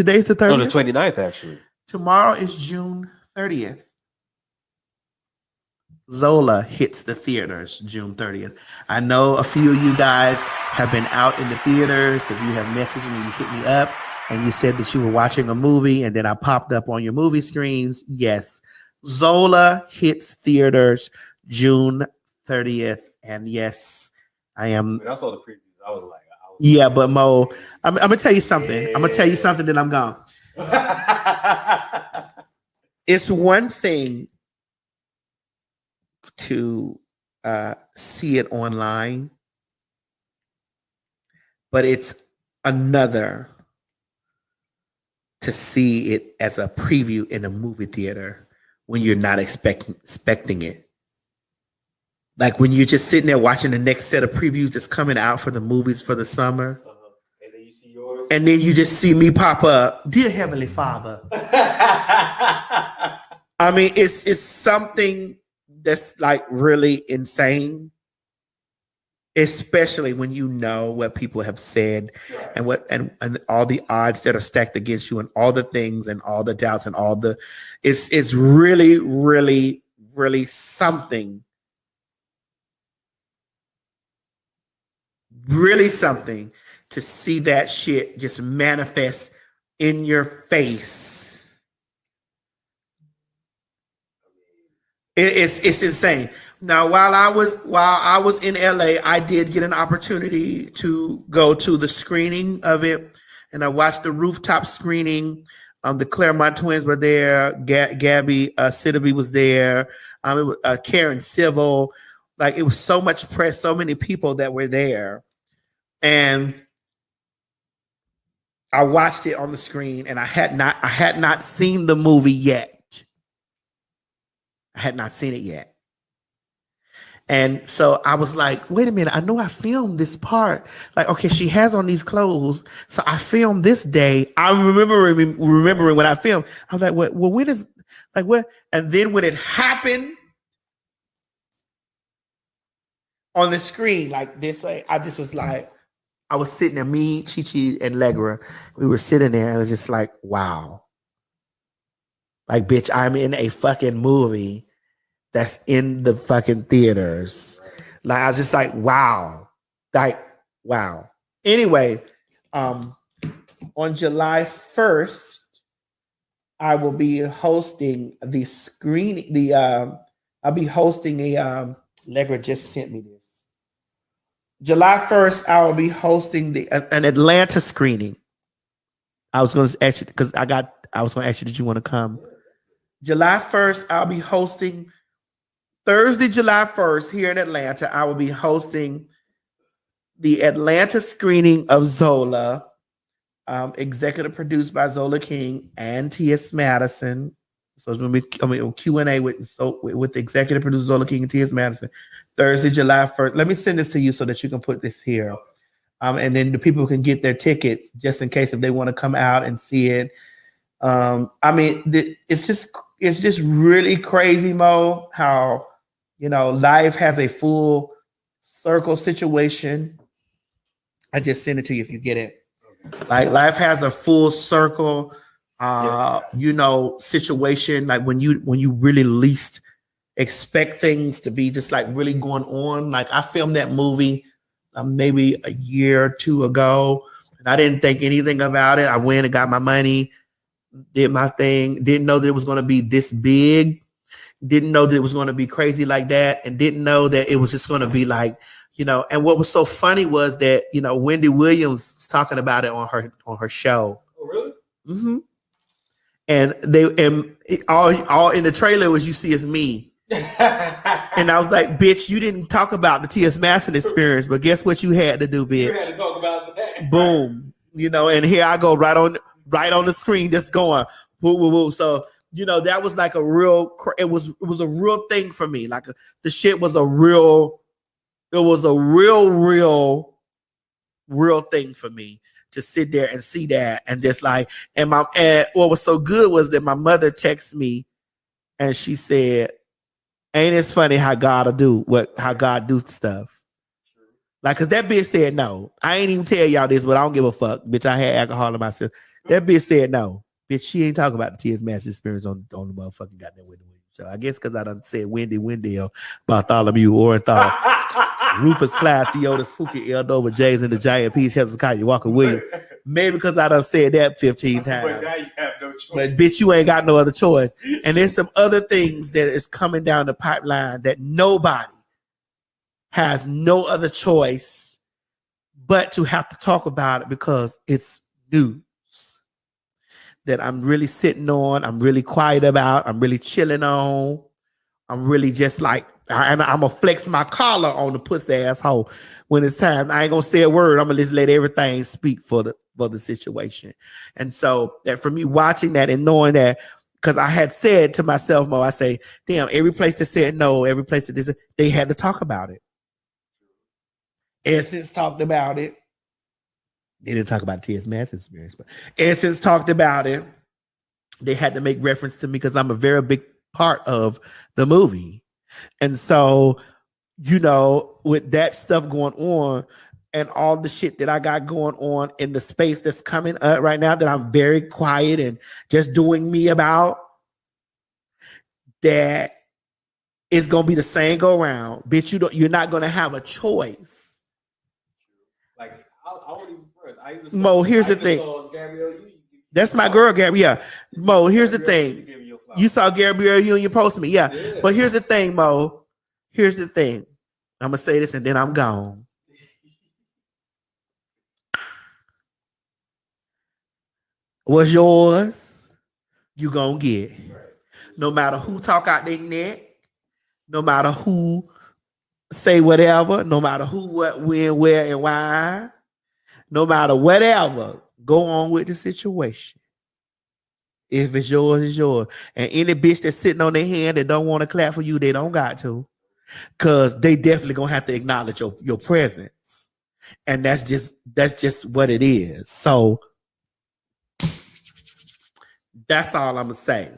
Today's the 30th. No, the 29th, actually. Tomorrow is June 30th. Zola hits the theaters June 30th. I know a few of you guys have been out in the theaters because you have messaged me, you hit me up, and you said that you were watching a movie, and then I popped up on your movie screens. Yes, Zola hits theaters June 30th, and yes, I am. When I saw the previews, I was like, yeah, but Mo, I'm gonna tell you something. I'm gonna tell you something that I'm gone. It's one thing to see it online, but it's another to see it as a preview in a movie theater when you're not expecting it. Like when you're just sitting there watching the next set of previews that's coming out for the movies for the summer. And then you see yours. And then you just see me pop up, Dear Heavenly Father. I mean, it's something that's like really insane, especially when you know what people have said, right, and what and all the odds that are stacked against you, and all the things and all the doubts and all the it's really, really, really something. Really something to see that shit just manifest in your face. It's insane. Now, while I was in LA, I did get an opportunity to go to the screening of it, and I watched the rooftop screening. The Claremont twins were there. Gabby Sidibe was there. Karen Civil. Like, it was so much press, so many people that were there, and I watched it on the screen. And I had not seen the movie yet. I had not seen it yet. And so I was like, wait a minute, I know I filmed this part. Like, okay, she has on these clothes. So I filmed this day. I remembering when I filmed. I was like, what? Well, when is, like, what? And then when it happened on the screen, like this, I just was like, I was sitting there, me, Chi-Chi, and Legra. We were sitting there, and it was just like, wow. Like, bitch, I'm in a fucking movie that's in the fucking theaters. Like, I was just like, wow. Like, wow. Anyway, on July 1st, I will be hosting the screening. I'll be hosting Legra just sent me this. July 1st, I will be hosting an Atlanta screening. I was going to ask you, because I was going to ask you, did you want to come? July 1st, I'll be hosting Thursday, July 1st, here in Atlanta. I will be hosting the Atlanta screening of Zola, executive produced by Zola King and T.S. Madison. So it's going to be Q&A with the executive producer Zola King and T.S. Madison. Thursday, July 1st. Let me send this to you so that you can put this here. And then the people can get their tickets just in case if they want to come out and see it. I mean, it's just really crazy, Mo, how, life has a full circle situation. I just send it to you if you get it. Like, life has a full circle, situation. Like when you really least expect things to be just like really going on. Like, I filmed that movie maybe a year or two ago, and I didn't think anything about it. I went and got my money, did my thing, didn't know that it was going to be this big, didn't know that it was going to be crazy like that, and didn't know that it was just going to be like, and what was so funny was that, Wendy Williams was talking about it on her show. Oh, really? Mm-hmm. And all in the trailer was you see is me. And I was like, bitch, you didn't talk about the T.S. Madison experience, but guess what you had to do, bitch? You had to talk about that. Boom. And here I go right on the screen, just going woo woo woo. So that was like a real. It was a real thing for me. Like, the shit was a real. It was a real thing for me to sit there and see that, and just like, and what was so good was that my mother texted me, and she said, "Ain't it funny how God do stuff?" Like, cause that bitch said no. I ain't even tell y'all this, but I don't give a fuck. Bitch, I had alcohol in myself. That bitch said no. Bitch, she ain't talking about the T.S. Mass experience on the motherfucking goddamn Wendy Williams show. I guess because I done said Wendy, Wendell, Bartholomew, Orenthal, Rufus, Clyde, Theodore, Spooky, Eldova, James, and the Giant Peach, Hezekiah, Walker, Williams. Maybe because I done said that 15 times. But now you have no choice. But bitch, you ain't got no other choice. And there's some other things that is coming down the pipeline that nobody has no other choice but to have to talk about it because it's news that I'm really sitting on, I'm really quiet about, I'm really chilling on. I'm really just like, and I'm going to flex my collar on the pussy asshole when it's time. I ain't going to say a word. I'm going to just let everything speak for the situation. And so that for me watching that and knowing that, because I had said to myself, Mo, I say, damn, every place that said no, every place that this, they had to talk about it. Essence talked about it. They didn't talk about T.S. Mass experience, but Essence talked about it. They had to make reference to me because I'm a very big part of the movie. And so, you know, with that stuff going on and all the shit that I got going on in the space that's coming up right now that I'm very quiet and just doing me about, that is going to be the same go around. Bitch, you're not going to have a choice. Like, I wouldn't even. Mo, here's the thing. That's my girl, Gabby. Yeah. Mo, here's the thing. You saw Gabrielle Union post me. Yeah. But here's the thing, Mo. Here's the thing. I'm going to say this and then I'm gone. What's yours, you going to get. No matter who talk out their neck, no matter who say whatever, no matter who, what, when, where, and why, no matter whatever, go on with the situation. If it's yours, it's yours. And any bitch that's sitting on their hand that don't want to clap for you, they don't got to. Because they definitely going to have to acknowledge your presence. And that's just what it is. So that's all I'm going to say.